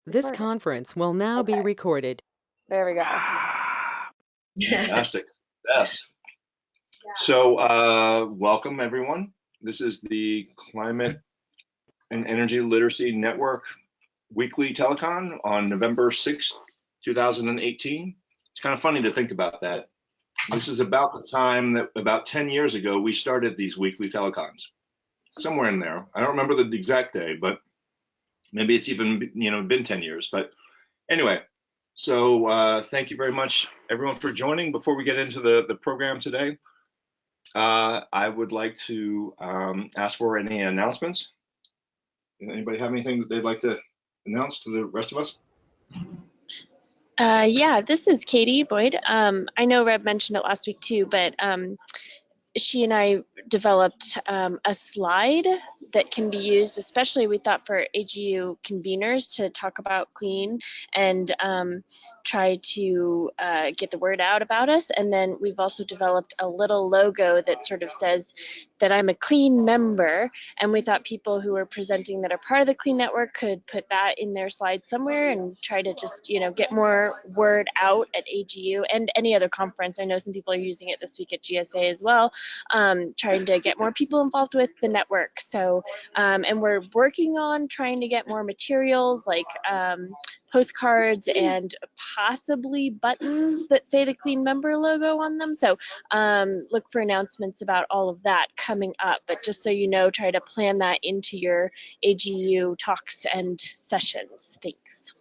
This conference will now be recorded. There we go. Fantastic. Yes. So, welcome everyone. This is the Climate and Energy Literacy Network weekly telecon on November 6th, 2018. It's kind of funny to think about that. This is about the time that about 10 years ago, we started these weekly telecons. Somewhere in there. I don't remember the exact day, but maybe it's even, been 10 years. But anyway, so thank you very much, everyone, for joining. Before we get into the program today, I would like to ask for any announcements. Anybody have anything that they'd like to announce to the rest of us? Yeah, this is Katie Boyd. I know Reb mentioned it last week too, but she and I developed a slide that can be used, especially we thought for AGU conveners, to talk about clean and try to get the word out about us. And then we've also developed a little logo that sort of says that I'm a clean member, and we thought people who are presenting that are part of the clean network could put that in their slide somewhere and try to just get more word out at AGU and any other conference. I know some people are using it this week at GSA as well, trying to get more people involved with the network. So and we're working on trying to get more materials like postcards and possibly buttons that say the Clean Member logo on them. So look for announcements about all of that coming up. But just so you know, try to plan that into your AGU talks and sessions. Thanks.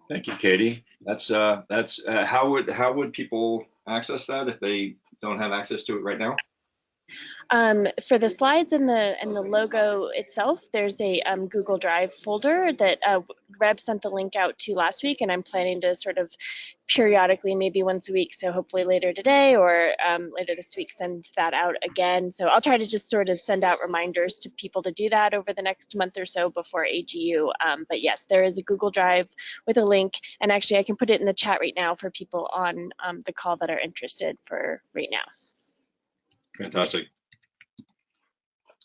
Thank you, Katie. That's how would people access that if they don't have access to it right now? For the slides and the logo itself, there's a Google Drive folder that Reb sent the link out to last week, and I'm planning to sort of periodically, maybe once a week, so hopefully later today or later this week, send that out again. So I'll try to just sort of send out reminders to people to do that over the next month or so before AGU. But yes, there is a Google Drive with a link, and actually I can put it in the chat right now for people on the call that are interested for right now. Fantastic.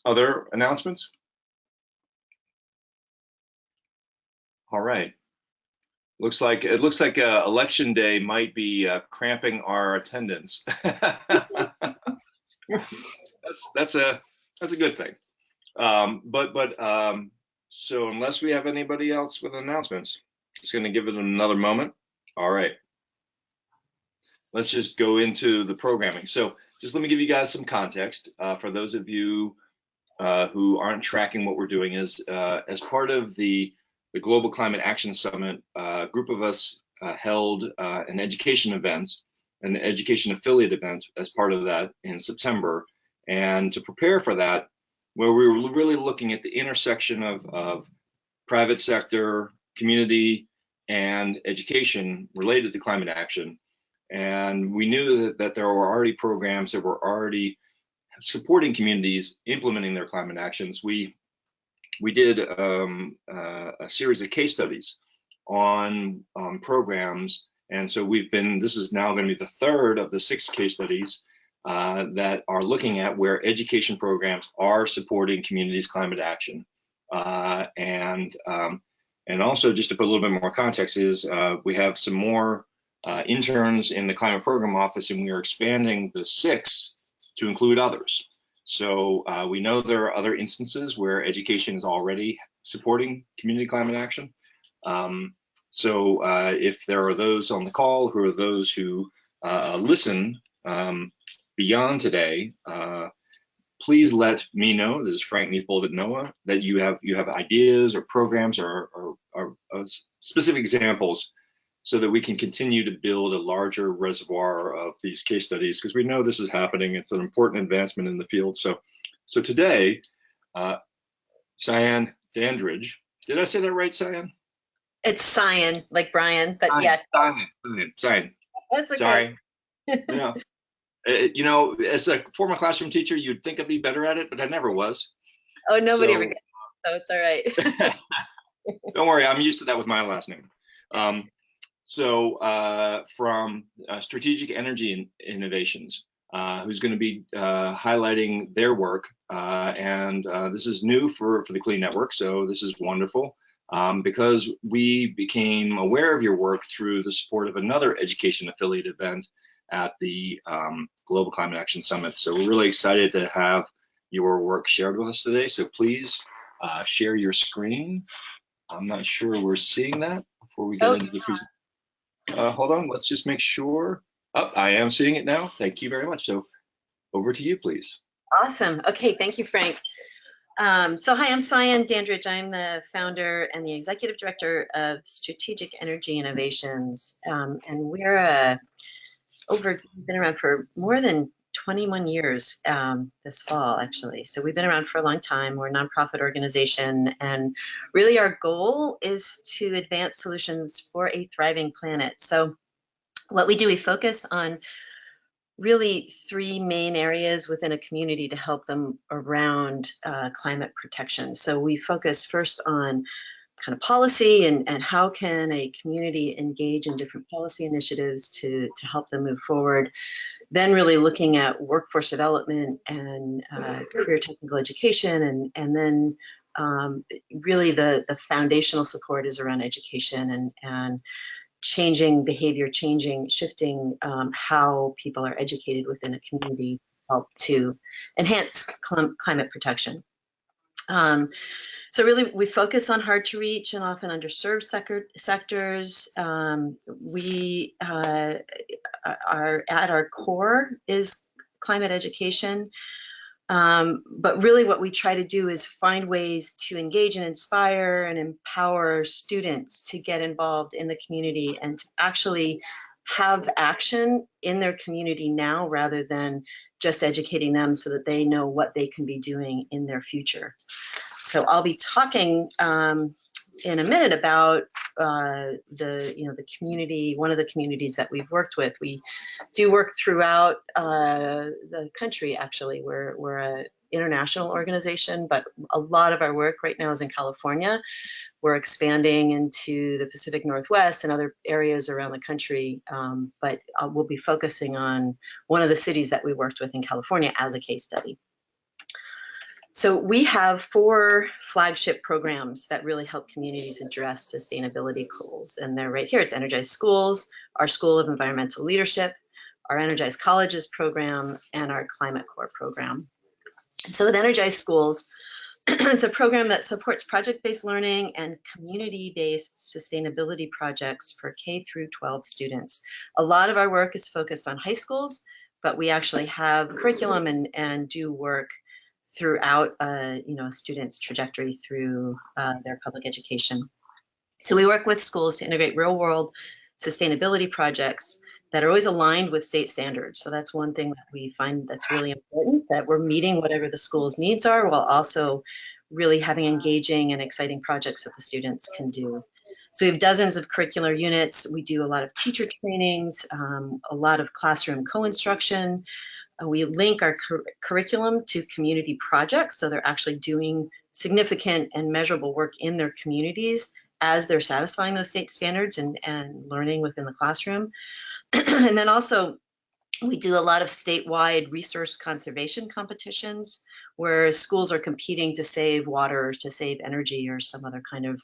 Other announcements? All right. Looks like election day might be cramping our attendance. that's a good thing. So unless we have anybody else with announcements, just going to give it another moment. All right. Let's just go into the programming. So just let me give you guys some context for those of you who aren't tracking what we're doing. Is as part of the Global Climate Action Summit, a group of us held an education affiliate event as part of that in September. And to prepare for that, where we were really looking at the intersection of private sector, community, and education related to climate action. And we knew that there were already programs that were already supporting communities implementing their climate actions. We did a series of case studies on programs, and so this is now going to be the third of the 6 case studies that are looking at where education programs are supporting communities' climate action. And also, just to put a little bit more context, is we have some more interns in the climate program office, and we are expanding the 6 to include others. So we know there are other instances where education is already supporting community climate action. So if there are those on the call who are those who listen beyond today, please let me know, this is Frank Neapold at NOAA, that you have ideas or programs or specific examples so that we can continue to build a larger reservoir of these case studies, because we know this is happening. It's an important advancement in the field. So today, Cyan Dandridge, did I say that right, Cyan? It's Cyan, like Brian, but Cyan, yeah. Cyan. That's okay. Sorry. Yeah. As a former classroom teacher, you'd think I'd be better at it, but I never was. Oh, nobody ever gets it, so it's all right. Don't worry, I'm used to that with my last name. From Strategic Energy Innovations, who's going to be highlighting their work, and this is new for the Clean Network, so this is wonderful. because we became aware of your work through the support of another education affiliate event at the Global Climate Action Summit. So we're really excited to have your work shared with us today. So please share your screen. I'm not sure we're seeing that before we get into the presentation. Hold on, let's just make sure. Oh, I am seeing it now. Thank you very much. So over to you, please. Awesome. Okay, thank you, Frank. So hi, I'm Cyan Dandridge. I'm the founder and the executive director of Strategic Energy Innovations. And we're been around for more than 21 years this fall, actually. So we've been around for a long time. We're a nonprofit organization, and really our goal is to advance solutions for a thriving planet. So what we do, we focus on really three main areas within a community to help them around climate protection. So we focus first on kind of policy and how can a community engage in different policy initiatives to help them move forward. Then really looking at workforce development and career technical education, and then really the foundational support is around education and changing behavior, shifting how people are educated within a community, help to enhance climate protection. So really, we focus on hard to reach and often underserved sectors. We are at our core is climate education. But really what we try to do is find ways to engage and inspire and empower students to get involved in the community and to actually have action in their community now rather than just educating them so that they know what they can be doing in their future. So I'll be talking in a minute about the community, one of the communities that we've worked with. We do work throughout the country, actually. We're an international organization, but a lot of our work right now is in California. We're expanding into the Pacific Northwest and other areas around the country, but we'll be focusing on one of the cities that we worked with in California as a case study. So we have 4 flagship programs that really help communities address sustainability goals, and they're right here. It's Energized Schools, our School of Environmental Leadership, our Energized Colleges program, and our Climate Corps program. So with Energized Schools, it's a program that supports project-based learning and community-based sustainability projects for K through 12 students. A lot of our work is focused on high schools, but we actually have curriculum and do work throughout a student's trajectory through their public education. So we work with schools to integrate real-world sustainability projects that are always aligned with state standards. So that's one thing that we find that's really important, that we're meeting whatever the school's needs are while also really having engaging and exciting projects that the students can do. So we have dozens of curricular units. We do a lot of teacher trainings, a lot of classroom co-instruction. We link our curriculum to community projects, so they're actually doing significant and measurable work in their communities as they're satisfying those state standards and learning within the classroom. And then also, we do a lot of statewide resource conservation competitions where schools are competing to save water or to save energy or some other kind of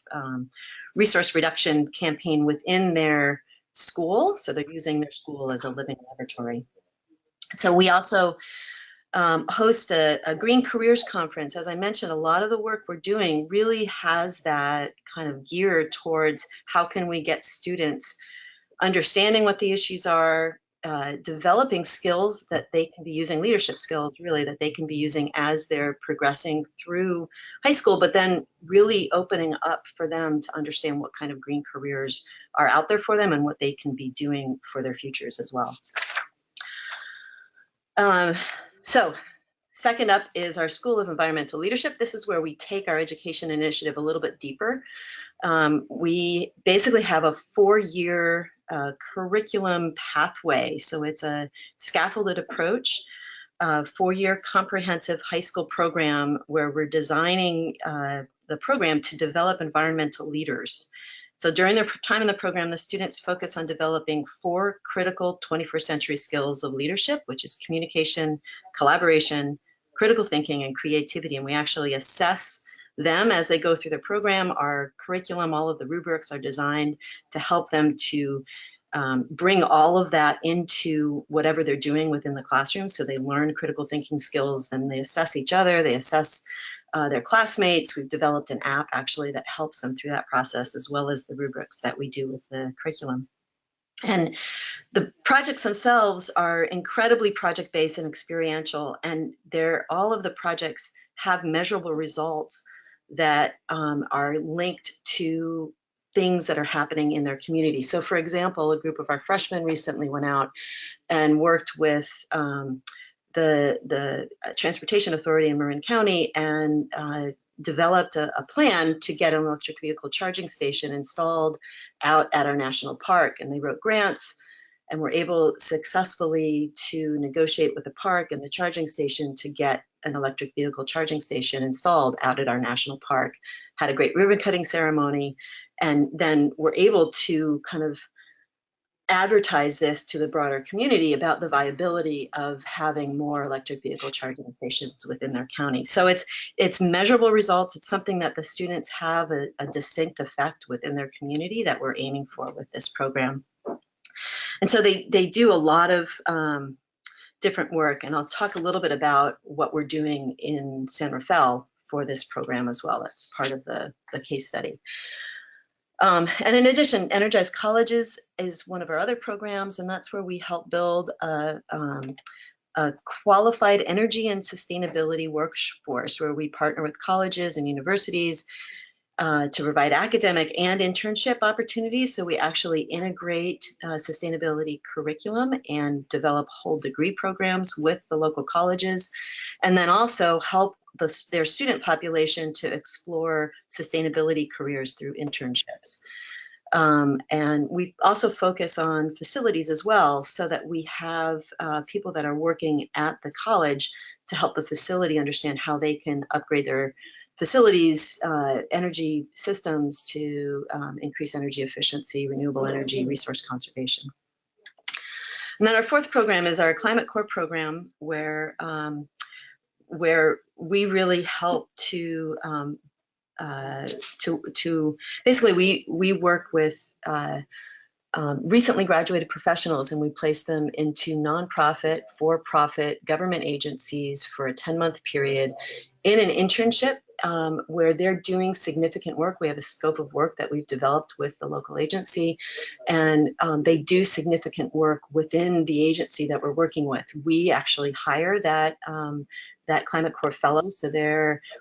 resource reduction campaign within their school. So they're using their school as a living laboratory. So we also host a Green Careers Conference. As I mentioned, a lot of the work we're doing really has that kind of gear towards how can we get students understanding what the issues are, developing skills that they can be using, leadership skills really, that they can be using as they're progressing through high school, but then really opening up for them to understand what kind of green careers are out there for them and what they can be doing for their futures as well. So second up is our School of Environmental Leadership. This is where we take our education initiative a little bit deeper. We basically have a 4-year curriculum pathway. So it's a scaffolded approach, 4-year comprehensive high school program where we're designing the program to develop environmental leaders. So during their time in the program, the students focus on developing 4 critical 21st century skills of leadership, which is communication, collaboration, critical thinking, and creativity. And we actually assess them as they go through the program. Our curriculum, all of the rubrics are designed to help them to bring all of that into whatever they're doing within the classroom. So they learn critical thinking skills, then they assess each other, they assess their classmates. We've developed an app actually that helps them through that process, as well as the rubrics that we do with the curriculum. And the projects themselves are incredibly project-based and experiential, and all of the projects have measurable results that are linked to things that are happening in their community. So for example, a group of our freshmen recently went out and worked with the Transportation Authority in Marin County and developed a plan to get an electric vehicle charging station installed out at our national park. And they wrote grants and were able successfully to negotiate with the park and the charging station to get an electric vehicle charging station installed out at our national park. Had a great ribbon cutting ceremony, and then were able to kind of advertise this to the broader community about the viability of having more electric vehicle charging stations within their county. So it's measurable results. It's something that the students have a distinct effect within their community that we're aiming for with this program. And so they do a lot of different work, and I'll talk a little bit about what we're doing in San Rafael for this program as well. That's part of the case study. And in addition, Energized Colleges is one of our other programs, and that's where we help build a qualified energy and sustainability workforce, where we partner with colleges and universities to provide academic and internship opportunities. So we actually integrate sustainability curriculum and develop whole degree programs with the local colleges, and then also help their student population to explore sustainability careers through internships. And we also focus on facilities as well, so that we have people that are working at the college to help the facility understand how they can upgrade their facilities, energy systems to increase energy efficiency, renewable energy, resource conservation. And then our fourth program is our Climate Core program, where we really help to basically we work with recently graduated professionals, and we place them into nonprofit, for-profit government agencies for a 10-month period in an internship where they're doing significant work. We have a scope of work that we've developed with the local agency, and they do significant work within the agency that we're working with. We actually hire that Climate Core fellow, so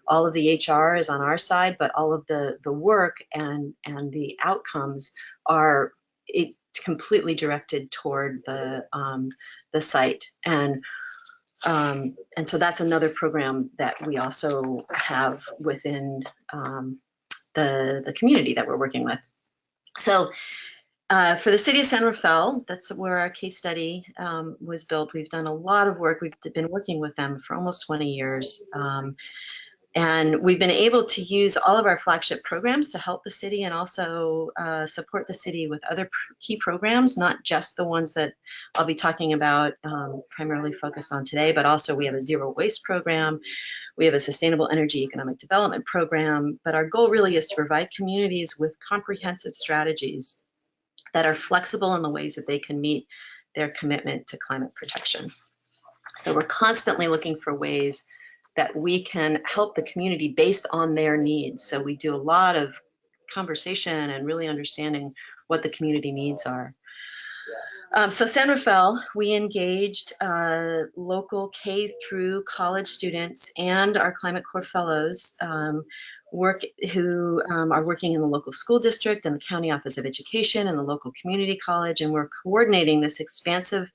all of the HR is on our side, but all of the work and the outcomes are completely directed toward the site. And so that's another program that we also have within the community that we're working with. So for the City of San Rafael, that's where our case study was built. We've done a lot of work. We've been working with them for almost 20 years. And we've been able to use all of our flagship programs to help the city, and also support the city with other key programs, not just the ones that I'll be talking about primarily focused on today, but also we have a zero waste program. We have a sustainable energy economic development program. But our goal really is to provide communities with comprehensive strategies that are flexible in the ways that they can meet their commitment to climate protection. So we're constantly looking for ways that we can help the community based on their needs. So we do a lot of conversation and really understanding what the community needs are. So San Rafael, we engaged local K through college students and our Climate Core fellows who are working in the local school district and the County Office of Education and the local community college, and we're coordinating this expansive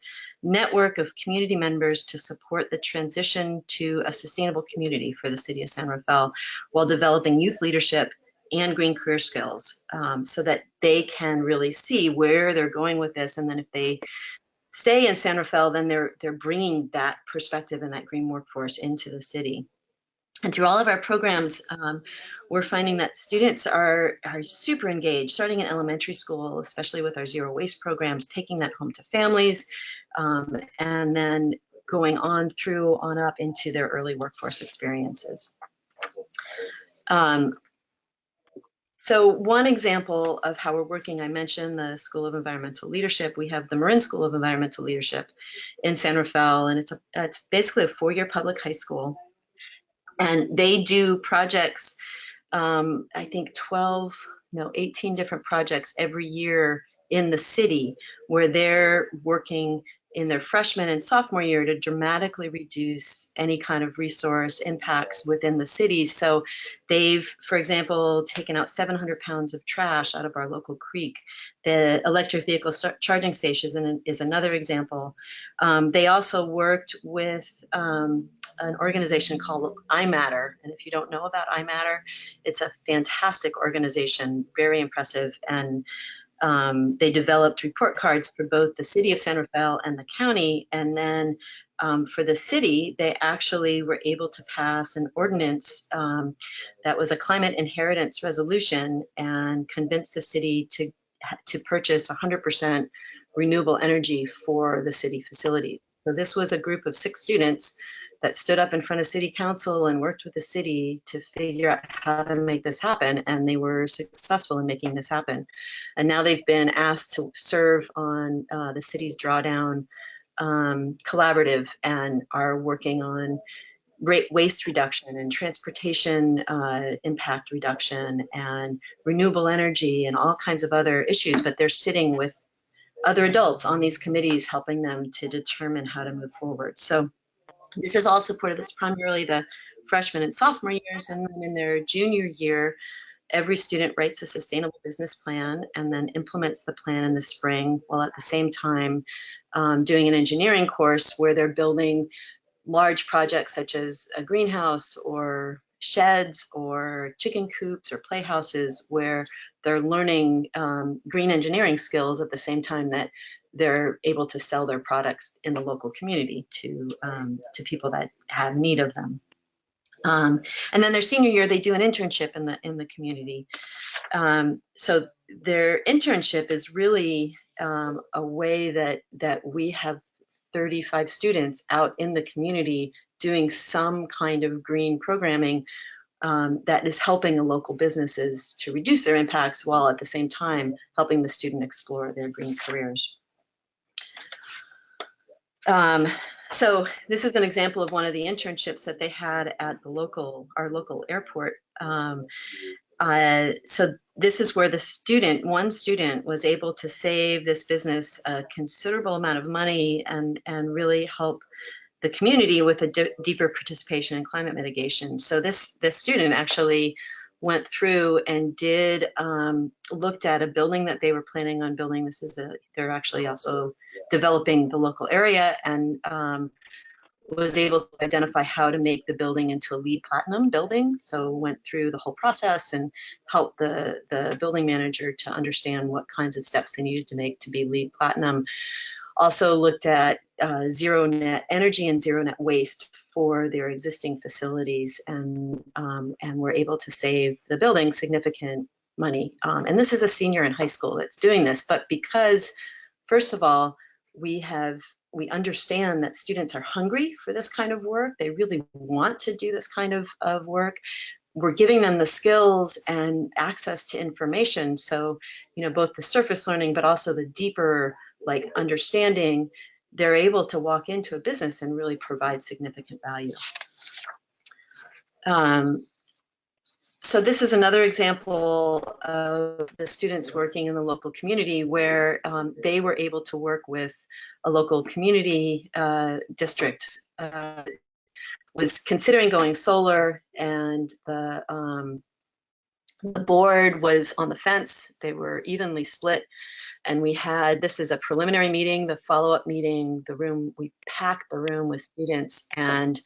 network of community members to support the transition to a sustainable community for the City of San Rafael, while developing youth leadership and green career skills, so that they can really see where they're going with this. And then if they stay in San Rafael, then they're bringing that perspective and that green workforce into the city. And through all of our programs, we're finding that students are super engaged, starting in elementary school, especially with our zero waste programs, taking that home to families, and then going on up into their early workforce experiences. So one example of how we're working, I mentioned the School of Environmental Leadership. We have the Marin School of Environmental Leadership in San Rafael, and it's basically a 4-year public high school. And they do projects, I think 18 different projects every year in the city, where they're working in their freshman and sophomore year to dramatically reduce any kind of resource impacts within the city. So they've, for example, taken out 700 pounds of trash out of our local creek. The electric vehicle charging station is another example. They also worked with an organization called iMatter. And if you don't know about iMatter, it's a fantastic organization, very impressive. And they developed report cards for both the City of San Rafael and the county. And then for the city, they actually were able to pass an ordinance that was a climate inheritance resolution and convince the city to purchase 100% renewable energy for the city facilities. So this was a group of 6 students that stood up in front of city council and worked with the city to figure out how to make this happen. And they were successful in making this happen. And now they've been asked to serve on the city's drawdown collaborative and are working on waste reduction and transportation impact reduction and renewable energy and all kinds of other issues. But they're sitting with other adults on these committees, helping them to determine how to move forward. So this is all supported. This primarily the freshman and sophomore years, and then in their junior year, every student writes a sustainable business plan and then implements the plan in the spring, while at the same time doing an engineering course where they're building large projects such as a greenhouse or sheds or chicken coops or playhouses, where they're learning green engineering skills at the same time that they're able to sell their products in the local community to people that have need of them. And then their senior year, they do an internship in the community. So their internship is really a way that we have 35 students out in the community doing some kind of green programming that is helping the local businesses to reduce their impacts, while at the same time helping the student explore their green careers. So this is an example of one of the internships that they had at our local airport. So this is where one student was able to save this business a considerable amount of money and really help the community with a deeper participation in climate mitigation. So this student actually went through and looked at a building that they were planning on building. They're actually also developing the local area, and was able to identify how to make the building into a LEED Platinum building. So went through the whole process and helped the building manager to understand what kinds of steps they needed to make to be LEED Platinum. Also looked at zero net energy and zero net waste for their existing facilities, and were able to save the building significant money. And this is a senior in high school that's doing this, but because, first of all, we understand that students are hungry for this kind of work. They really want to do this kind of work. We're giving them the skills and access to information. So, both the surface learning, but also the deeper understanding, they're able to walk into a business and really provide significant value. So this is another example of the students working in the local community, where they were able to work with a local community district, was considering going solar, and the board was on the fence. They were evenly split. And this is a preliminary meeting, the follow-up meeting, we packed the room with students, and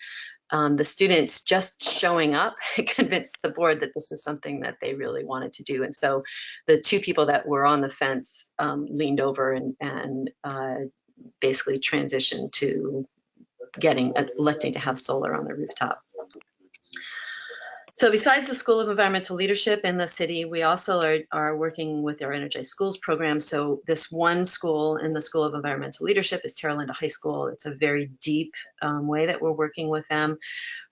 the students just showing up convinced the board that this was something that they really wanted to do. And so the 2 people that were on the fence leaned over and basically transitioned to electing to have solar on the rooftop. So besides the School of Environmental Leadership in the city, we also are working with our Energized Schools program. So this one school in the School of Environmental Leadership is Terra Linda High School. It's a very deep way that we're working with them.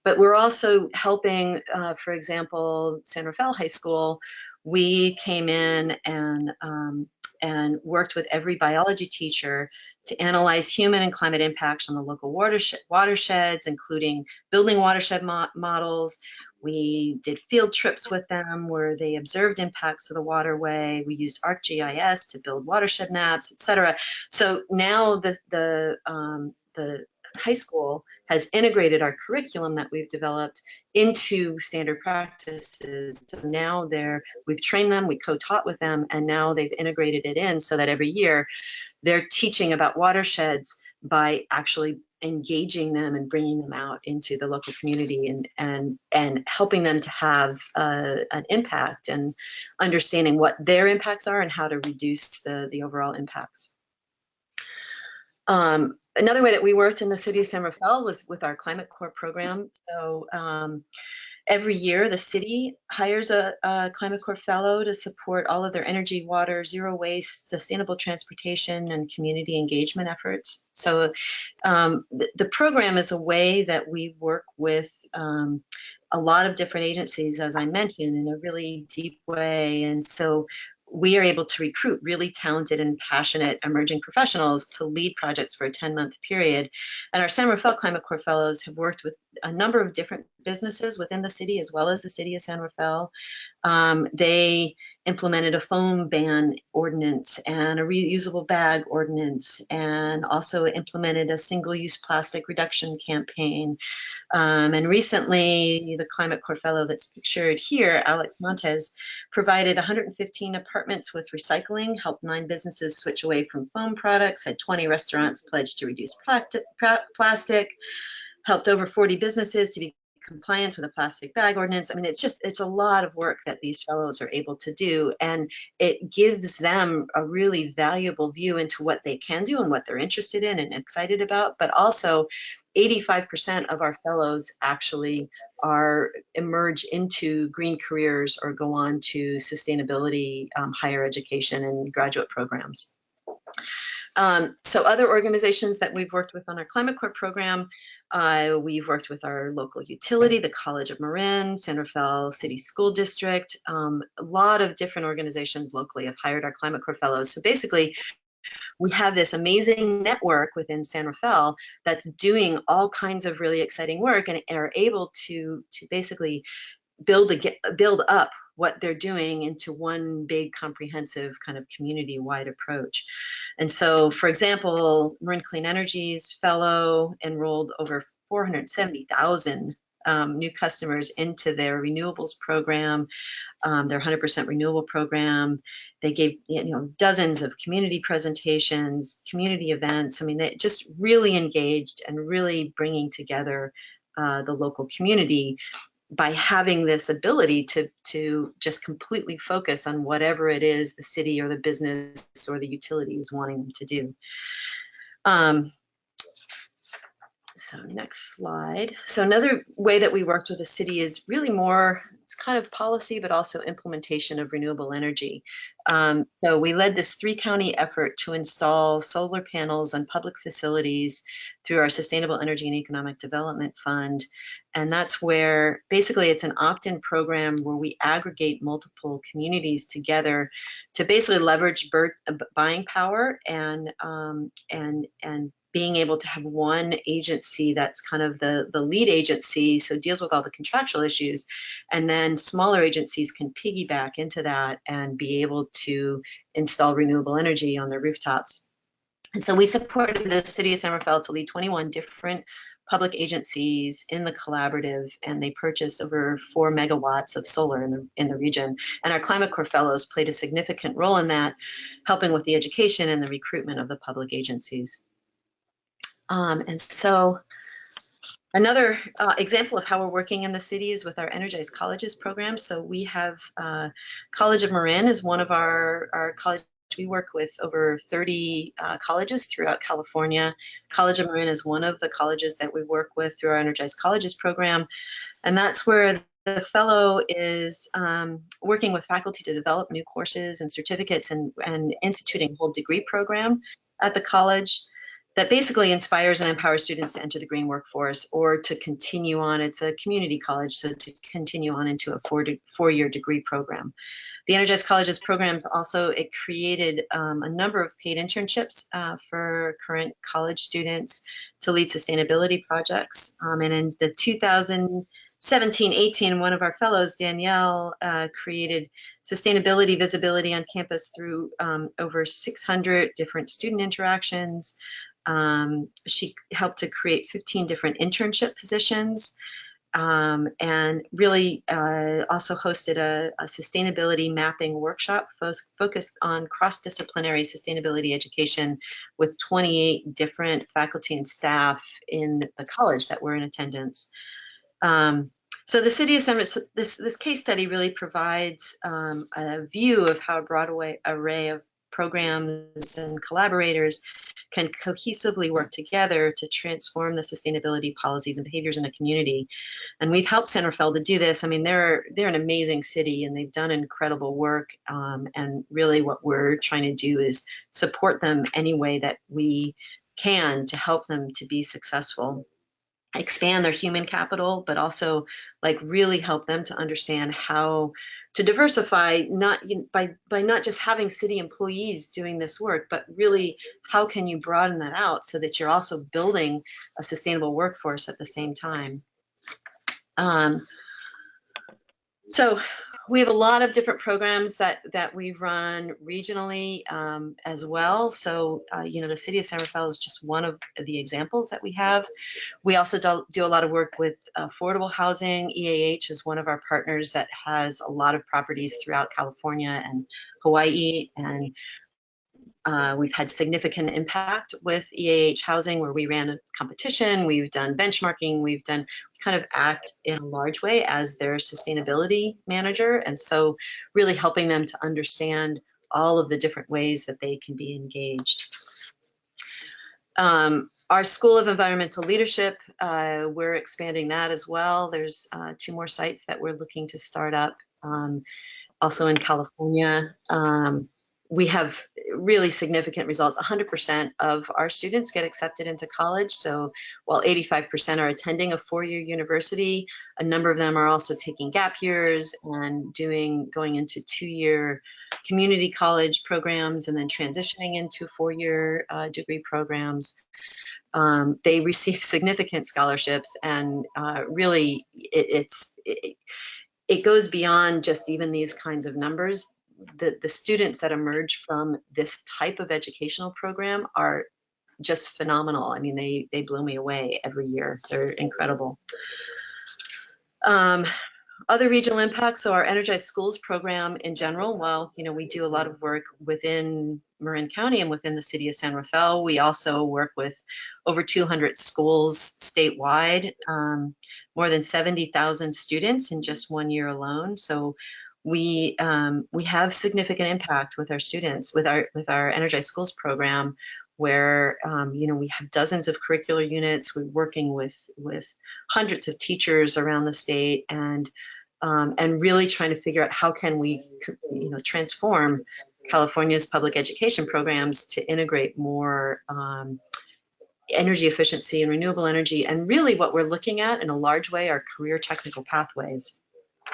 But we're also helping, for example, San Rafael High School. We came in and worked with every biology teacher to analyze human and climate impacts on the local watersheds, including building watershed models. We did field trips with them where they observed impacts of the waterway. We used ArcGIS to build watershed maps, et cetera. So now the high school has integrated our curriculum that we've developed into standard practices. So now we've trained them, we co-taught with them, and now they've integrated it in so that every year they're teaching about watersheds by actually engaging them and bringing them out into the local community and helping them to have an impact and understanding what their impacts are and how to reduce the overall impacts. Another way that we worked in the City of San Rafael was with our Climate Corps program. So every year, the city hires a Climate Corps fellow to support all of their energy, water, zero waste, sustainable transportation, and community engagement efforts. So the program is a way that we work with a lot of different agencies, as I mentioned, in a really deep way. And so we are able to recruit really talented and passionate emerging professionals to lead projects for a 10-month period. And our San Rafael Climate Corps Fellows have worked with a number of different businesses within the city, as well as the City of San Rafael. They implemented a foam ban ordinance and a reusable bag ordinance, and also implemented a single-use plastic reduction campaign. And recently, the Climate Corps Fellow that's pictured here, Alex Montes, provided 115 apartments with recycling, helped 9 businesses switch away from foam products, had 20 restaurants pledged to reduce plastic, helped over 40 businesses to be compliant with a plastic bag ordinance. I mean, it's a lot of work that these fellows are able to do, and it gives them a really valuable view into what they can do and what they're interested in and excited about. But also 85% of our fellows actually emerge into green careers or go on to sustainability, higher education and graduate programs. So other organizations that we've worked with on our Climate Corps program, we've worked with our local utility, the College of Marin, San Rafael City School District. A lot of different organizations locally have hired our Climate Corps fellows. So basically, we have this amazing network within San Rafael that's doing all kinds of really exciting work and are able to basically build up what they're doing into one big comprehensive kind of community-wide approach. And so, for example, Marin Clean Energy's fellow enrolled over 470,000 new customers into their renewables program, their 100% renewable program. They gave dozens of community presentations, community events. I mean, they just really engaged and really bringing together the local community by having this ability to just completely focus on whatever it is the city or the business or the utility is wanting them to do. So next slide. So another way that we worked with the city is really more, it's kind of policy, but also implementation of renewable energy. So we led this 3-county effort to install solar panels on public facilities through our Sustainable Energy and Economic Development Fund. And that's where basically it's an opt-in program where we aggregate multiple communities together to basically leverage buying power and being able to have one agency that's kind of the lead agency, so deals with all the contractual issues, and then smaller agencies can piggyback into that and be able to install renewable energy on their rooftops. And so we supported the City of San Rafael to lead 21 different public agencies in the collaborative, and they purchased over 4 megawatts of solar in the region. And our Climate Corps fellows played a significant role in that, helping with the education and the recruitment of the public agencies. And so another example of how we're working in the city is with our Energized Colleges program. So we have College of Marin is one of our college We work with over 30 colleges throughout California. College of Marin is one of the colleges that we work with through our Energized Colleges program. And that's where the fellow is working with faculty to develop new courses and certificates and instituting a whole degree program at the college that basically inspires and empowers students to enter the green workforce or to continue on. It's a community college, so to continue on into a four-year degree program. The Energized Colleges programs also, it created a number of paid internships for current college students to lead sustainability projects. And in the 2017-18, one of our fellows, Danielle, created sustainability visibility on campus through over 600 different student interactions. She helped to create 15 different internship positions. And really also hosted a sustainability mapping workshop focused on cross-disciplinary sustainability education with 28 different faculty and staff in the college that were in attendance. So the City of San Rafael, this case study really provides a view of how a broad array of programs and collaborators can cohesively work together to transform the sustainability policies and behaviors in a community. And we've helped San Rafael to do this. I mean, they're an amazing city and they've done incredible work. And really what we're trying to do is support them any way that we can to help them to be successful, expand their human capital, but also like really help them to understand how to diversify, not by not just having city employees doing this work, but really how can you broaden that out so that you're also building a sustainable workforce at the same time. So we have a lot of different programs that we run regionally as well. So, the City of San Rafael is just one of the examples that we have. We also do a lot of work with affordable housing. EAH is one of our partners that has a lot of properties throughout California and Hawaii. And we've had significant impact with EAH housing where we ran a competition, we've done benchmarking, we kind of act in a large way as their sustainability manager. And so really helping them to understand all of the different ways that they can be engaged. Our School of Environmental Leadership, we're expanding that as well. There's 2 more sites that we're looking to start up, also in California. We have really significant results. 100% of our students get accepted into college. So while 85% are attending a 4-year university, a number of them are also taking gap years and going into 2-year community college programs and then transitioning into 4-year degree programs. They receive significant scholarships, and really it goes beyond just even these kinds of numbers. The students that emerge from this type of educational program are just phenomenal. I mean, they blow me away every year. They're incredible. Other regional impacts, so our Energized Schools program in general, while we do a lot of work within Marin County and within the City of San Rafael, we also work with over 200 schools statewide, more than 70,000 students in just 1 year alone. So we have significant impact with our students, with our Energized Schools program, where we have dozens of curricular units. We're working with hundreds of teachers around the state, and really trying to figure out how can we transform California's public education programs to integrate more energy efficiency and renewable energy. And really what we're looking at in a large way are career technical pathways.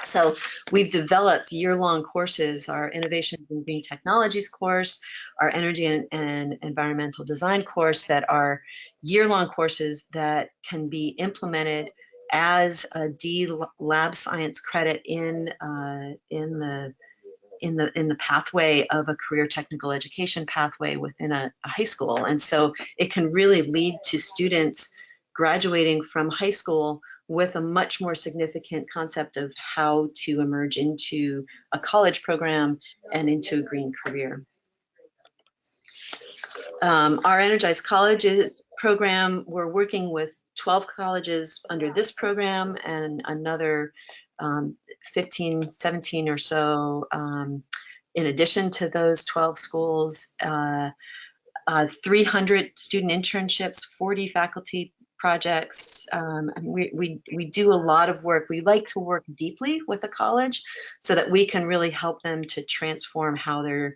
So we've developed year-long courses, our Innovations in Green Technologies course, our Energy and Environmental Design course, that are year-long courses that can be implemented as a D Lab Science credit in the pathway of a career technical education pathway within a high school. And so it can really lead to students graduating from high school with a much more significant concept of how to emerge into a college program and into a green career. Our Energized Colleges program, we're working with 12 colleges under this program and another 15, 17 or so in addition to those 12 schools, 300 student internships, 40 faculty projects. We do a lot of work. We like to work deeply with a college so that we can really help them to transform how they're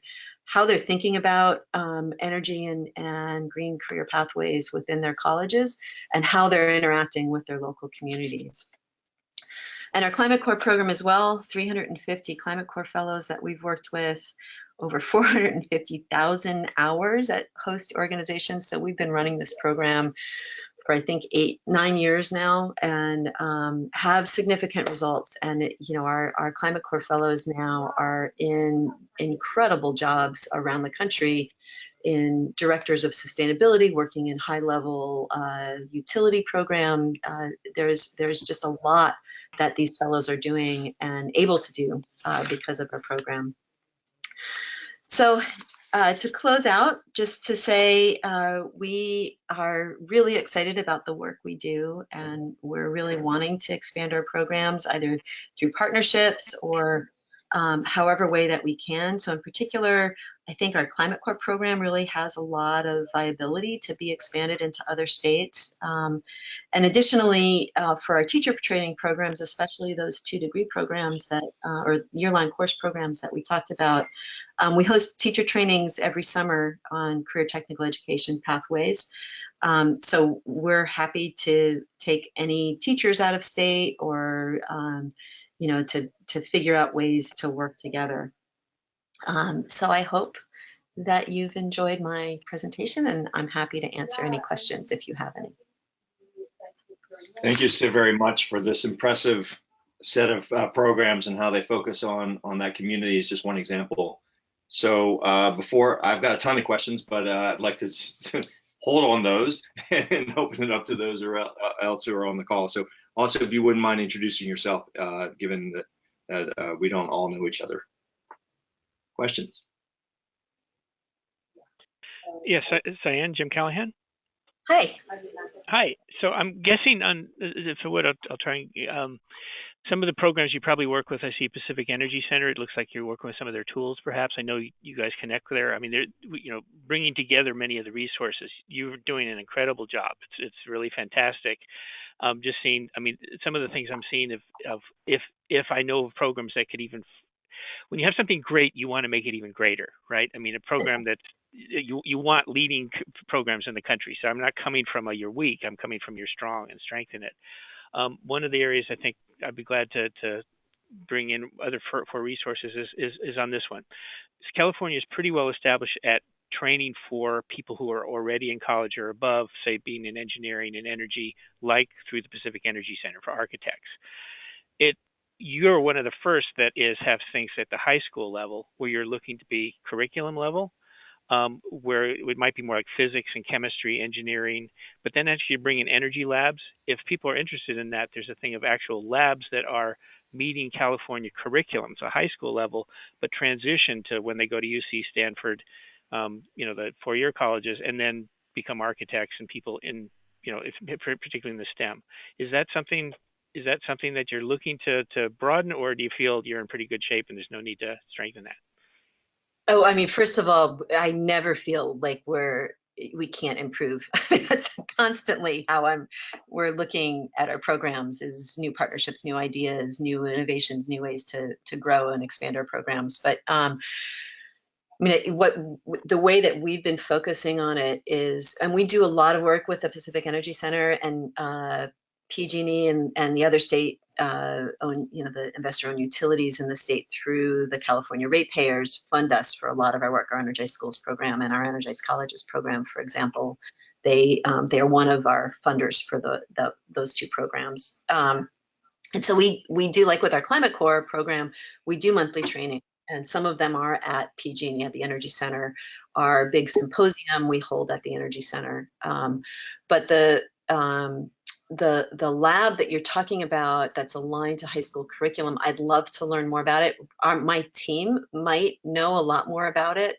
thinking about energy and green career pathways within their colleges and how they're interacting with their local communities. And our Climate Corps program as well, 350 Climate Corps fellows that we've worked with, over 450,000 hours at host organizations. So we've been running this program for I think 8-9 years now, and have significant results. And our Climate Corps fellows now are in incredible jobs around the country, in directors of sustainability, working in high-level utility program. There's just a lot that these fellows are doing and able to do because of our program. So to close out, just to say we are really excited about the work we do, and we're really wanting to expand our programs either through partnerships or however way that we can. So in particular, I think our Climate Corps program really has a lot of viability to be expanded into other states. And additionally, for our teacher training programs, especially those 2-degree programs that, or year-long course programs that we talked about, we host teacher trainings every summer on career technical education pathways. So we're happy to take any teachers out of state or to figure out ways to work together. So I hope that you've enjoyed my presentation, and I'm happy to answer any questions if you have any. Thank you so very much for this impressive set of programs and how they focus on that community is just one example. So before, I've got a ton of questions, but I'd like to just hold on those and open it up to those else who are on the call. So also, if you wouldn't mind introducing yourself, given that we don't all know each other. Questions? Yes, Cyan, Jim Callahan. Hi. Hi. So I'm guessing so what I'll try and some of the programs you probably work with. I see Pacific Energy Center. It looks like you're working with some of their tools, perhaps. I know you guys connect there. I mean, they're bringing together many of the resources. You're doing an incredible job. It's really fantastic. Just seeing. I mean, some of the things I'm seeing of if I know of programs that could even. When you have something great, you want to make it even greater, right? I mean, a program that you want leading programs in the country. So I'm not coming from you're weak. I'm coming from you're strong and strengthen it. One of the areas I think I'd be glad to bring in other for resources is on this one. California is pretty well established at training for people who are already in college or above, say being in engineering and energy, like through the Pacific Energy Center for architects. You're one of the first that have things at the high school level where you're looking to be curriculum level, where it might be more like physics and chemistry, engineering, but then actually bring in energy labs. If people are interested in that, there's a thing of actual labs that are meeting California curriculum, so high school level, but transition to when they go to UC, Stanford, the 4-year colleges, and then become architects and people in, particularly in the STEM. Is that something that you're looking to broaden, or do you feel you're in pretty good shape and there's no need to strengthen that? Oh, I mean, first of all, I never feel like we can't improve. That's constantly how we're looking at our programs, is new partnerships, new ideas, new innovations, new ways to grow and expand our programs. But I mean, the way that we've been focusing on it is, and we do a lot of work with the Pacific Energy Center and PG&E and the other state the investor-owned utilities in the state through the California ratepayers fund us for a lot of our work. Our Energized Schools program and our Energized Colleges program, for example, they are one of our funders for those two programs. And so we do, like with our Climate Corps program, we do monthly training, and some of them are at PG&E at the Energy Center. Our big symposium we hold at the Energy Center, but the lab that you're talking about that's aligned to high school curriculum, I'd love to learn more about it. My team might know a lot more about it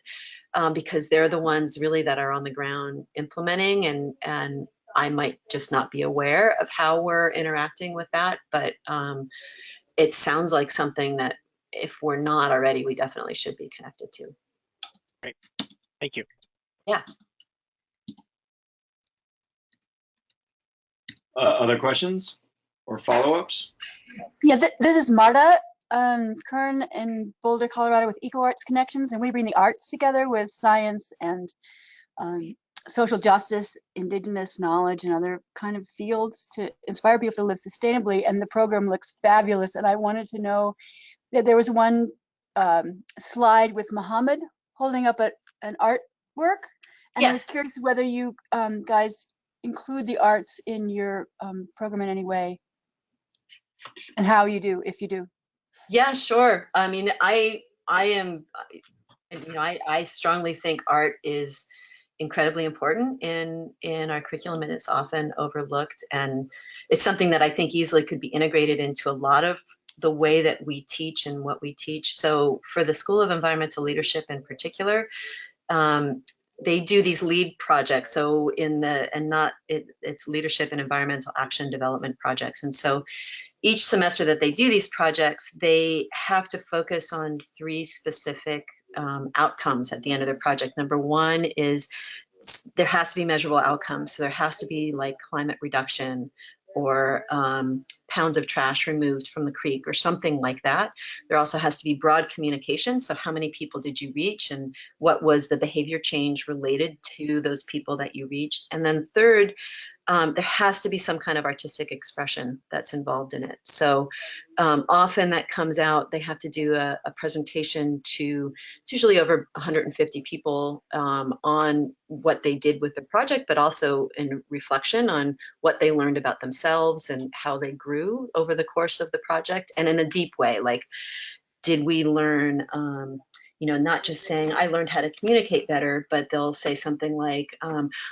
because they're the ones really that are on the ground implementing, and I might just not be aware of how we're interacting with that. But it sounds like something that if we're not already, we definitely should be connected to. Great. Thank you. Yeah. Other questions or follow-ups? Yeah, this is Marta Kern in Boulder, Colorado with EcoArts Connections, and we bring the arts together with science and social justice, indigenous knowledge, and other kind of fields to inspire people to live sustainably. And the program looks fabulous. And I wanted to know that there was one slide with Muhammad holding up an artwork, and I was curious whether you guys include the arts in your program in any way, and how you do, if you do. Yeah, sure. I mean, I am, you know, I strongly think art is incredibly important in our curriculum, and it's often overlooked. And it's something that I think easily could be integrated into a lot of the way that we teach and what we teach. So for the School of Environmental Leadership in particular, they do these LEAD projects. So it's leadership and environmental action development projects. And so each semester that they do these projects, they have to focus on 3 specific outcomes at the end of their project. Number 1 is there has to be measurable outcomes. So there has to be like climate reduction or pounds of trash removed from the creek or something like that. There also has to be broad communication. So how many people did you reach and what was the behavior change related to those people that you reached? And then third, there has to be some kind of artistic expression that's involved in it. So often that comes out, they have to do a presentation to, it's usually over 150 people on what they did with the project, but also in reflection on what they learned about themselves and how they grew over the course of the project, and in a deep way, like, did we learn, you know, not just saying I learned how to communicate better, but they'll say something like,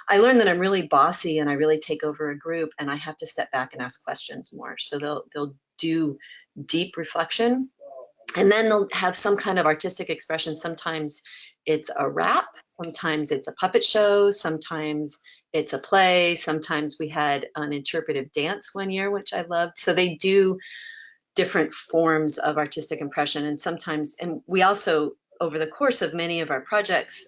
I learned that I'm really bossy and I really take over a group and I have to step back and ask questions more. So they'll do deep reflection, and then they'll have some kind of artistic expression. Sometimes it's a rap, sometimes it's a puppet show, sometimes it's a play, sometimes we had an interpretive dance one year, which I loved. So they do different forms of artistic impression, and sometimes, and we also, over the course of many of our projects,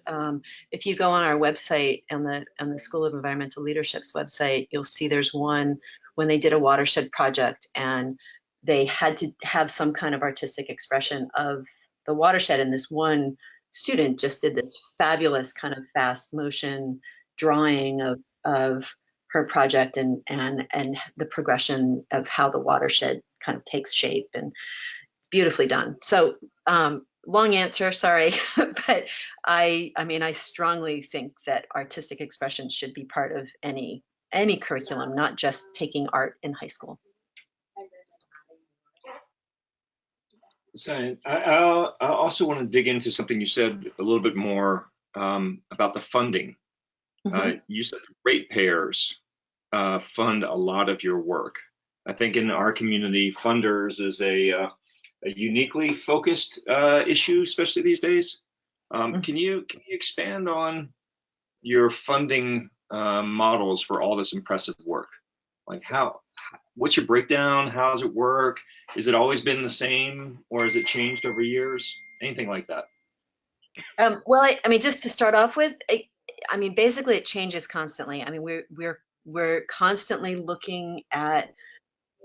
if you go on our website, on the School of Environmental Leadership's website, you'll see there's one when they did a watershed project and they had to have some kind of artistic expression of the watershed, and this one student just did this fabulous kind of fast motion drawing of her project and the progression of how the watershed kind of takes shape, and beautifully done. So long answer, sorry, but I mean, I strongly think that artistic expression should be part of any curriculum, not just taking art in high school. So I also want to dig into something you said a little bit more about the funding. You said ratepayers fund a lot of your work. I think in our community, funders is a uniquely focused issue, especially these days. Can you expand on your funding models for all this impressive work? Like what's your breakdown? How does it work? Is it always been the same, or has it changed over years? Anything like that? Well, I mean, just to start off with, I mean, basically it changes constantly. I mean, we're constantly looking at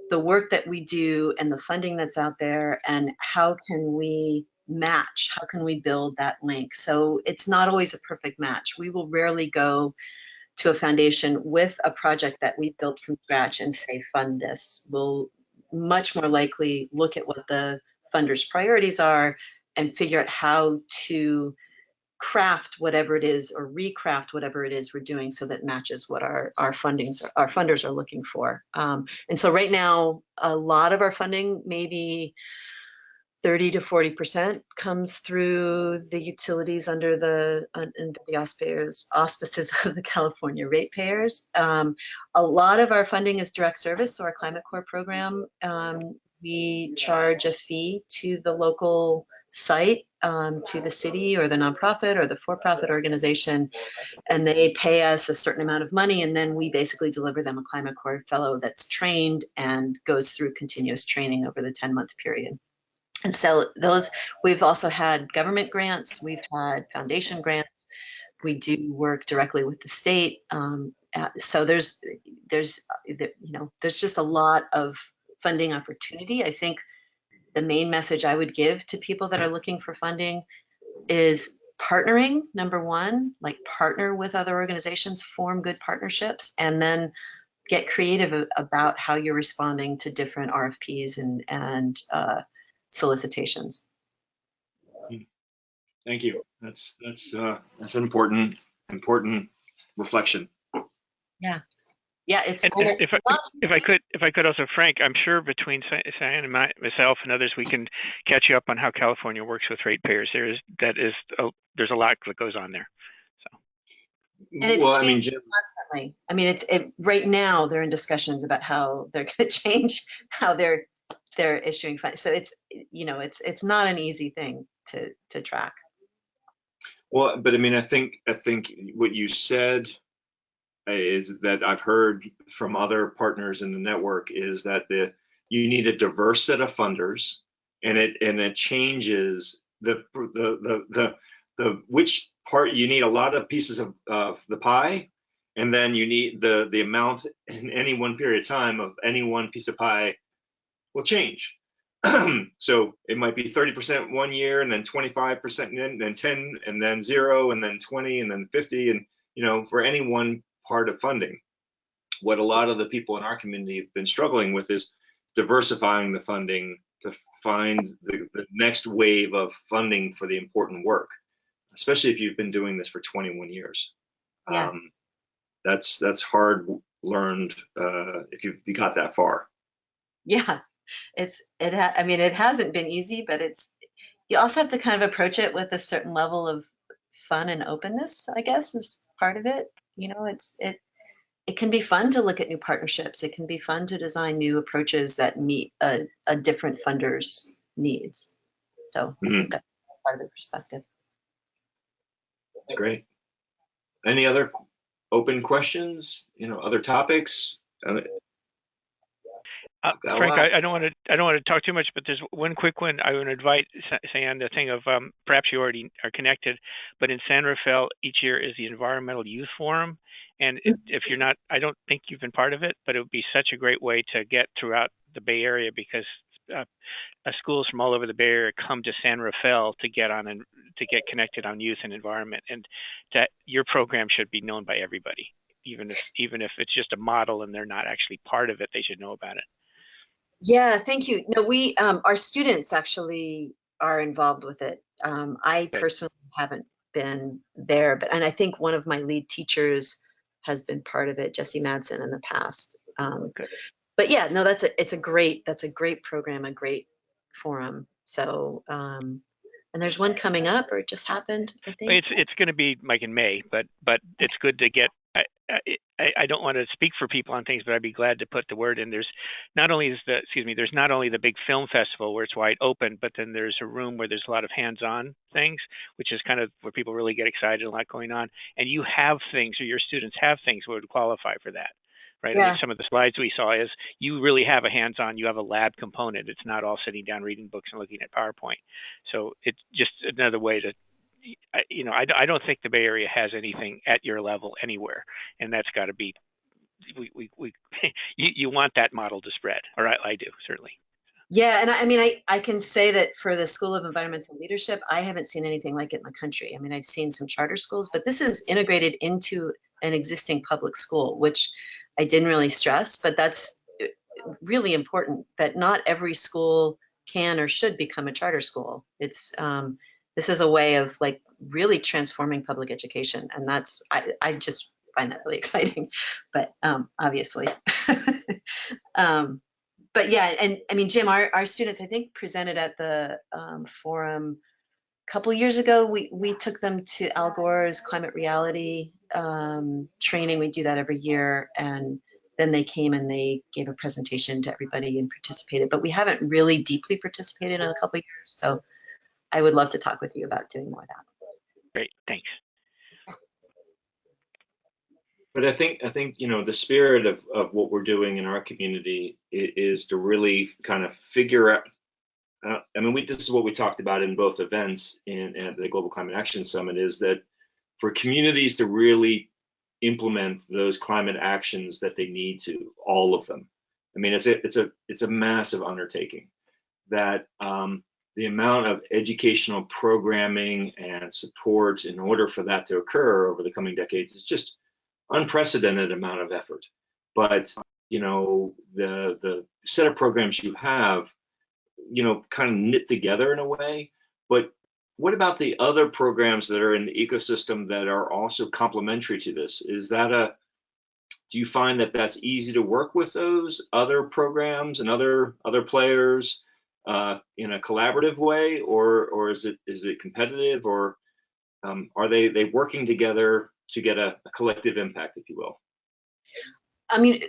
the work that we do and the funding that's out there, and how can we match? How can we build that link? So it's not always a perfect match. We will rarely go to a foundation with a project that we built from scratch and say, fund this. We'll much more likely look at what the funder's priorities are and figure out how to craft whatever it is, or recraft whatever it is we're doing, so that matches what our funders are looking for. And so right now, a lot of our funding, maybe 30 to 40%, comes through the utilities under the auspices of the California ratepayers. A lot of our funding is direct service, so our Climate Corps program, we charge a fee to the local site, to the city or the nonprofit or the for-profit organization, and they pay us a certain amount of money, and then we basically deliver them a Climate Corps fellow that's trained and goes through continuous training over the 10-month period. And so those, we've also had government grants, we've had foundation grants, we do work directly with the state. So there's just a lot of funding opportunity. I think the main message I would give to people that are looking for funding is partnering, number one, like partner with other organizations, form good partnerships, and then get creative about how you're responding to different RFPs and solicitations. Thank you. That's an important reflection. Yeah. Yeah, it's And if I could also, Frank, I'm sure between Cyan and myself and others, we can catch you up on how California works with ratepayers. There's a lot that goes on there. So. And it's changing constantly. I mean, right now they're in discussions about how they're going to change how they're issuing funds. So it's not an easy thing to track. Well, but I mean, I think what you said is that I've heard from other partners in the network is that you need a diverse set of funders, and it changes the which part you need a lot of pieces of the pie, and then you need the amount in any one period of time of any one piece of pie will change. So it might be 30% one year, and then 25%, and then 10, and then 0, and then 20, and then 50, and for any one part of funding. What a lot of the people in our community have been struggling with is diversifying the funding to find the next wave of funding for the important work, especially if you've been doing this for 21 years. Yeah. That's hard learned if you got that far. Yeah, I mean, it hasn't been easy, but you also have to kind of approach it with a certain level of fun and openness, I guess, is part of it. It can be fun to look at new partnerships. It can be fun to design new approaches that meet a different funder's needs. So I think that's part of the perspective. That's great. Any other open questions? Other topics? Frank, I don't want to talk too much, but there's one quick one. I would invite Cyan, the thing of perhaps you already are connected, but in San Rafael each year is the Environmental Youth Forum, and if you're not, I don't think you've been part of it, but it would be such a great way to get throughout the Bay Area, because schools from all over the Bay Area come to San Rafael to get on and to get connected on youth and environment, and that your program should be known by everybody, even if it's just a model and they're not actually part of it, they should know about it. Yeah, thank you. No, we our students actually are involved with it. I personally haven't been there, and I think one of my lead teachers has been part of it, Jesse Madsen, in the past. But yeah, no, that's a great program, a great forum. So and there's one coming up, or it just happened, I think. It's going to be like in May, but it's good to get. I don't want to speak for people on things, but I'd be glad to put the word in. There's not only the big film festival where it's wide open, but then there's a room where there's a lot of hands-on things, which is kind of where people really get excited, a lot going on. And you have things, or your students have things that would qualify for that, right? Yeah. I mean, some of the slides we saw is you really have a hands-on, you have a lab component. It's not all sitting down reading books and looking at PowerPoint. So it's just another way to, I don't think the Bay Area has anything at your level anywhere, and that's got to be. You want that model to spread, or I do certainly. Yeah, and I mean, I can say that for the School of Environmental Leadership, I haven't seen anything like it in the country. I mean, I've seen some charter schools, but this is integrated into an existing public school, which I didn't really stress, but that's really important, that not every school can or should become a charter school. It's this is a way of like really transforming public education, and that's I just find that really exciting. But obviously, but yeah, and I mean, Jim, our students, I think, presented at the forum a couple years ago. We took them to Al Gore's climate reality training. We do that every year, and then they came and they gave a presentation to everybody and participated. But we haven't really deeply participated in a couple of years, so I would love to talk with you about doing more of that. Great, thanks. But I think the spirit of what we're doing in our community is to really kind of figure I mean, this is what we talked about in both events at the Global Climate Action Summit, is that for communities to really implement those climate actions that they need to, all of them. I mean, it's a massive undertaking. That the amount of educational programming and support in order for that to occur over the coming decades is just unprecedented amount of effort. But you know, the set of programs you have, you know, kind of knit together in a way. But what about the other programs that are in the ecosystem that are also complementary to this? Do you find that that's easy to work with those other programs and other players in a collaborative way, or is it competitive, or are they working together to get a collective impact, if you will? I mean,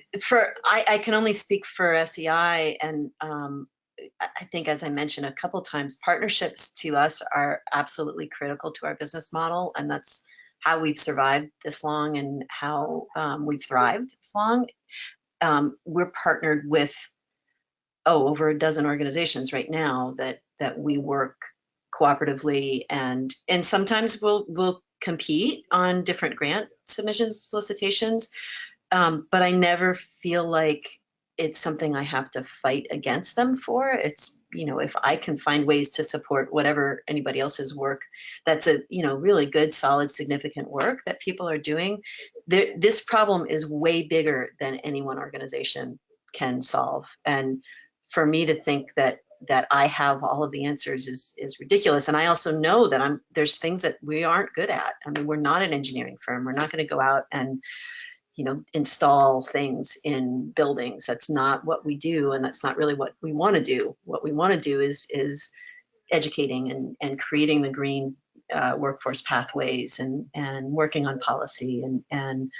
I can only speak for SEI, and I think, as I mentioned a couple times, partnerships to us are absolutely critical to our business model, and that's how we've survived this long and how we've thrived this long. We're partnered with over a dozen organizations right now that we work cooperatively, and sometimes we'll compete on different grant submissions, solicitations, but I never feel like it's something I have to fight against them for. It's, you know, if I can find ways to support whatever anybody else's work, that's a, you know, really good, solid, significant work that people are doing. This problem is way bigger than any one organization can solve. And for me to think that I have all of the answers is ridiculous. And I also know that there's things that we aren't good at. I mean, we're not an engineering firm. We're not going to go out and, you know, install things in buildings. That's not what we do, and that's not really what we want to do. What we want to do is educating and creating the green workforce pathways and working on policy, and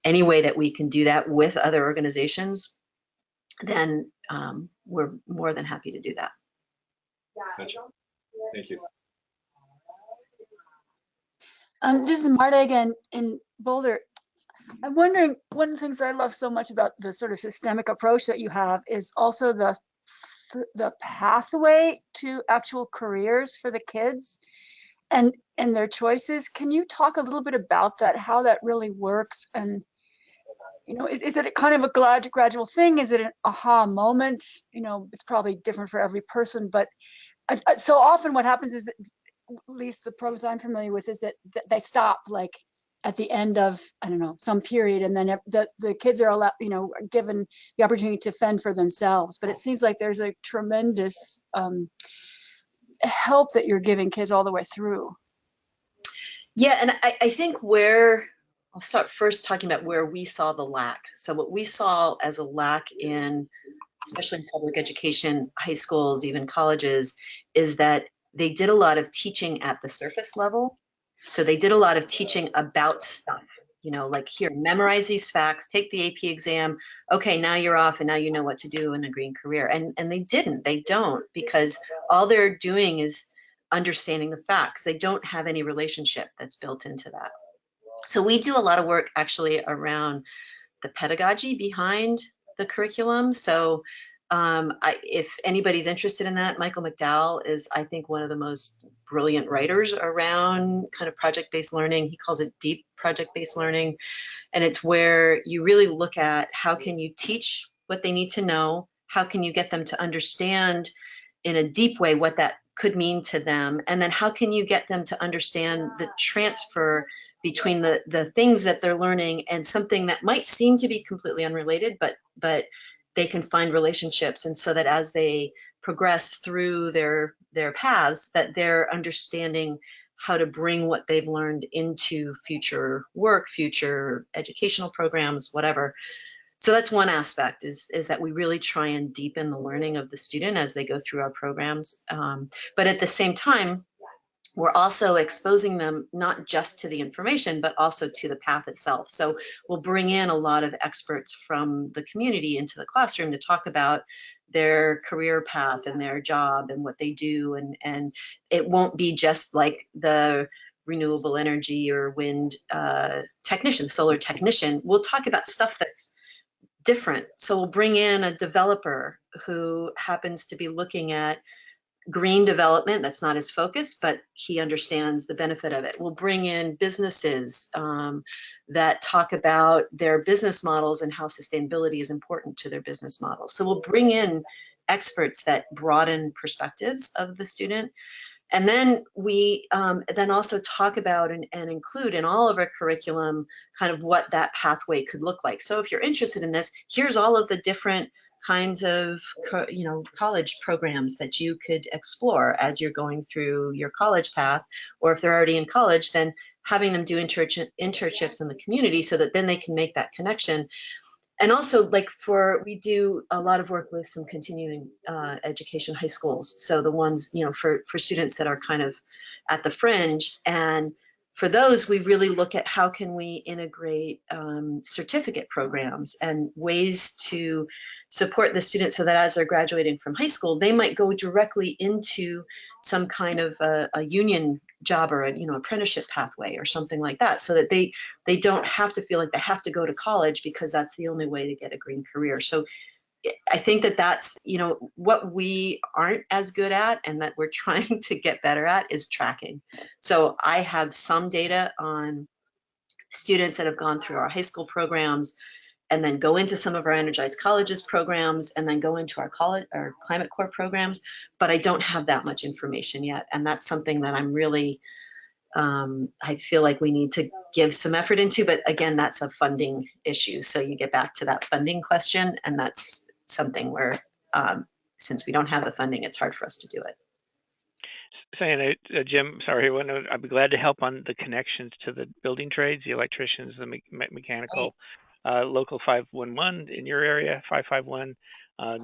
any way that we can do that with other organizations, then we're more than happy to do that. Gotcha. Thank you. This is Marta again in Boulder. I'm wondering, one of the things I love so much about the sort of systemic approach that you have is also the pathway to actual careers for the kids and their choices. Can you talk a little bit about that, how that really works? And, you know, is it a kind of a gradual thing? Is it an aha moment? You know, it's probably different for every person, but so often what happens is, at least the programs I'm familiar with, is that they stop like at the end of, I don't know, some period, and then the kids are allowed, you know, given the opportunity to fend for themselves. But it seems like there's a tremendous help that you're giving kids all the way through. Yeah, and I think I'll start first talking about where we saw the lack. So what we saw as a lack in, especially in public education, high schools, even colleges, is that they did a lot of teaching at the surface level. So they did a lot of teaching about stuff, you know, like, here, memorize these facts, take the AP exam. Okay, now you're off, and now you know what to do in a green career. And they don't, because all they're doing is understanding the facts. They don't have any relationship that's built into that. So we do a lot of work actually around the pedagogy behind the curriculum. So if anybody's interested in that, Michael McDowell is, I think, one of the most brilliant writers around kind of project-based learning. He calls it deep project-based learning. And it's where you really look at how can you teach what they need to know, how can you get them to understand in a deep way what that could mean to them, and then how can you get them to understand the transfer between the things that they're learning and something that might seem to be completely unrelated, but they can find relationships, and so that as they progress through their paths, that they're understanding how to bring what they've learned into future work, future educational programs, whatever. So that's one aspect, is that we really try and deepen the learning of the student as they go through our programs. But at the same time, we're also exposing them not just to the information, but also to the path itself. So we'll bring in a lot of experts from the community into the classroom to talk about their career path and their job and what they do. And it won't be just like the renewable energy or wind technician, solar technician. We'll talk about stuff that's different. So we'll bring in a developer who happens to be looking at green development that's not his focus, but he understands the benefit of it. We'll bring in businesses that talk about their business models and how sustainability is important to their business models. So we'll bring in experts that broaden perspectives of the student. And then we then also talk about and include in all of our curriculum kind of what that pathway could look like. So if you're interested in this, here's all of the different kinds of college programs that you could explore as you're going through your college path, or if they're already in college, then having them do internships in the community so that then they can make that connection. And also, like, we do a lot of work with some continuing education high schools. So the ones, for students that are kind of at the fringe. And for those, we really look at how can we integrate certificate programs and ways to support the students so that as they're graduating from high school, they might go directly into some kind of a union job or apprenticeship pathway or something like that, so that they don't have to feel like they have to go to college because that's the only way to get a green career. So I think that that's what we aren't as good at and that we're trying to get better at is tracking. So I have some data on students that have gone through our high school programs and then go into some of our Energized Colleges programs and then go into our Climate Corps programs, but I don't have that much information yet. And that's something that I'm really, I feel like we need to give some effort into, but again, that's a funding issue. So you get back to that funding question, and that's something where, since we don't have the funding, it's hard for us to do it. Saying, Jim, sorry, I'd be glad to help on the connections to the building trades, the electricians, the mechanical. Local 511 in your area, 551,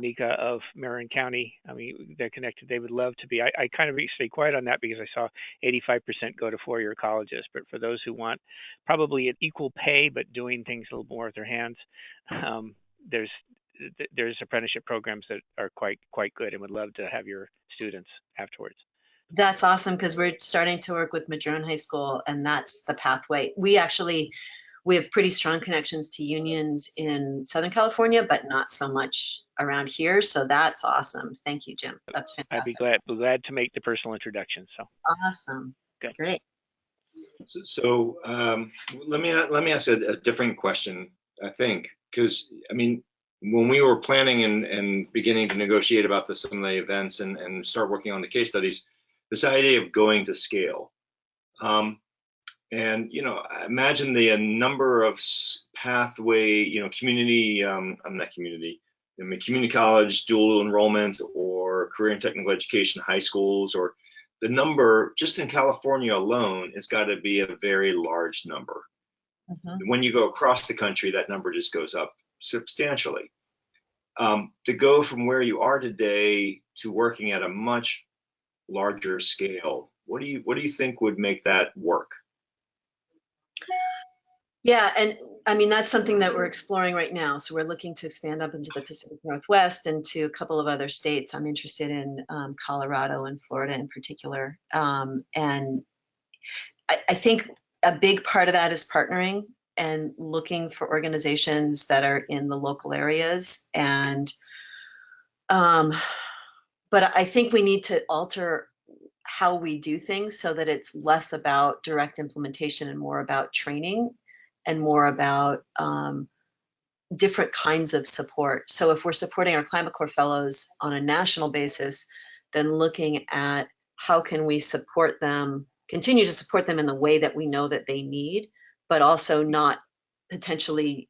Nika of Marin County. I mean, they're connected. They would love to be. I kind of stay quiet on that because I saw 85% go to four-year colleges. But for those who want probably an equal pay but doing things a little more with their hands, there's apprenticeship programs that are quite good and would love to have your students afterwards. That's awesome, because we're starting to work with Madrone High School, and that's the pathway. We have pretty strong connections to unions in Southern California, but not so much around here. So that's awesome. Thank you, Jim. That's fantastic. I'd be glad to make the personal introduction. So awesome. Good. Great. So let me ask a different question, I think, because I mean, when we were planning and beginning to negotiate about some of the events and start working on the case studies, this idea of going to scale. And imagine the number of pathway, community, community college, dual enrollment, or career and technical education high schools, or the number just in California alone has got to be a very large number. Mm-hmm. When you go across the country, that number just goes up substantially. To go from where you are today to working at a much larger scale, what do you think would make that work? Yeah, and I mean, that's something that we're exploring right now. So we're looking to expand up into the Pacific Northwest and to a couple of other states. I'm interested in Colorado and Florida in particular. And I think a big part of that is partnering and looking for organizations that are in the local areas. And, but I think we need to alter how we do things so that it's less about direct implementation and more about training and more about different kinds of support. So if we're supporting our Climate Corps fellows on a national basis, then looking at how can we support them, continue to support them in the way that we know that they need, but also not potentially,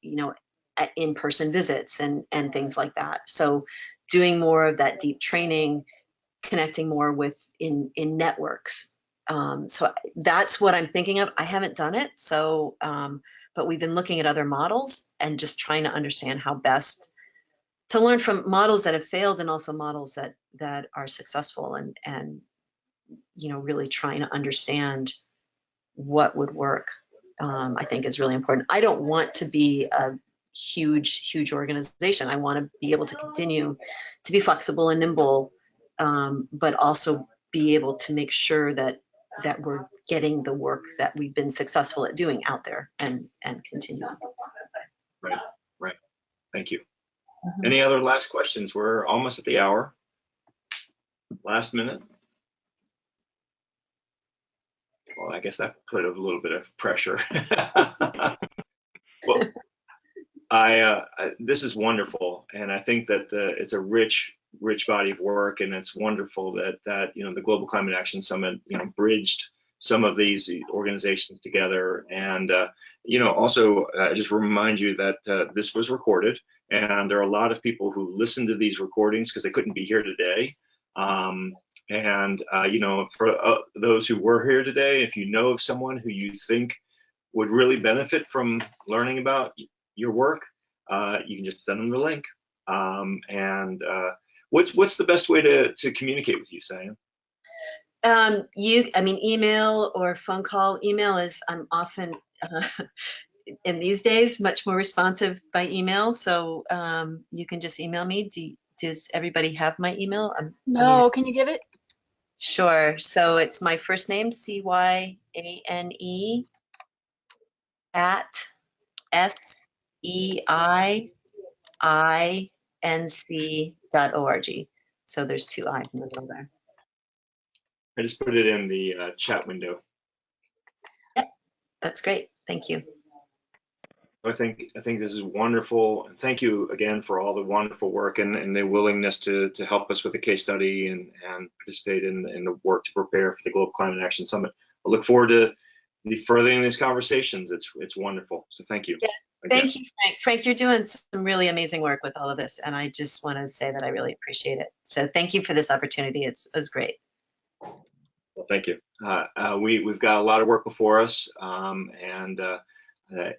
in-person visits and things like that. So doing more of that deep training, connecting more with in networks. So that's what I'm thinking of. I haven't done it. So, but we've been looking at other models and just trying to understand how best to learn from models that have failed and also models that are successful and really trying to understand what would work. I think is really important. I don't want to be a huge organization. I want to be able to continue to be flexible and nimble, but also be able to make sure that we're getting the work that we've been successful at doing out there and continuing. Right. Thank you. Mm-hmm. Any other last questions? We're almost at the hour. last minute? Well, I guess that put a little bit of pressure. Well, this is wonderful, and I think that it's a rich body of work, and it's wonderful that the Global Climate Action Summit bridged some of these organizations together, and also just remind you that this was recorded, and there are a lot of people who listen to these recordings because they couldn't be here today. For those who were here today, if you know of someone who you think would really benefit from learning about your work, you can just send them the link. What's the best way to communicate with you, Cyan? Email or phone call. Email is I'm often in these days much more responsive by email, so you can just email me. Does everybody have my email? No, can you give it? Sure. So it's my first name, Cyane at SEIINC.org. So there's 2 I's in the middle there. I just put it in the chat window. Yep, that's great. Thank you. I think this is wonderful, and thank you again for all the wonderful work and the willingness to help us with the case study and participate in the work to prepare for the Global Climate Action Summit. I look forward to furthering these conversations. It's wonderful. So thank you. Yeah. Thank you, Frank. Frank, you're doing some really amazing work with all of this, and I just want to say that I really appreciate it. So thank you for this opportunity. It was great. Well, thank you. We've got a lot of work before us,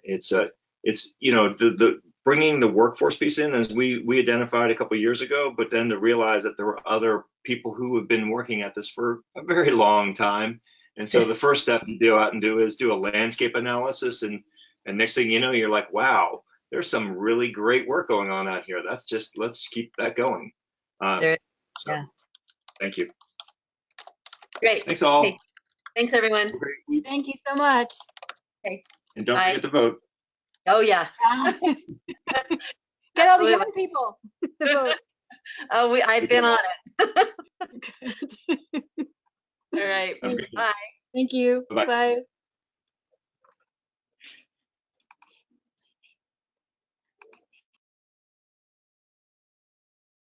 it's the bringing the workforce piece in, as we identified a couple of years ago, but then to realize that there were other people who have been working at this for a very long time. And so the first step you go out and do is do a landscape analysis, and next thing you know, you're like, wow, there's some really great work going on out here. Let's keep that going. Yeah. Thank you. Great. Thanks all. Okay. Thanks everyone. Thank you so much. Okay. And don't Bye. forget to vote. Oh yeah. Get all the young people to vote. Oh, I've been on it. All right. Okay. Bye. Thank you. Bye-bye. Bye.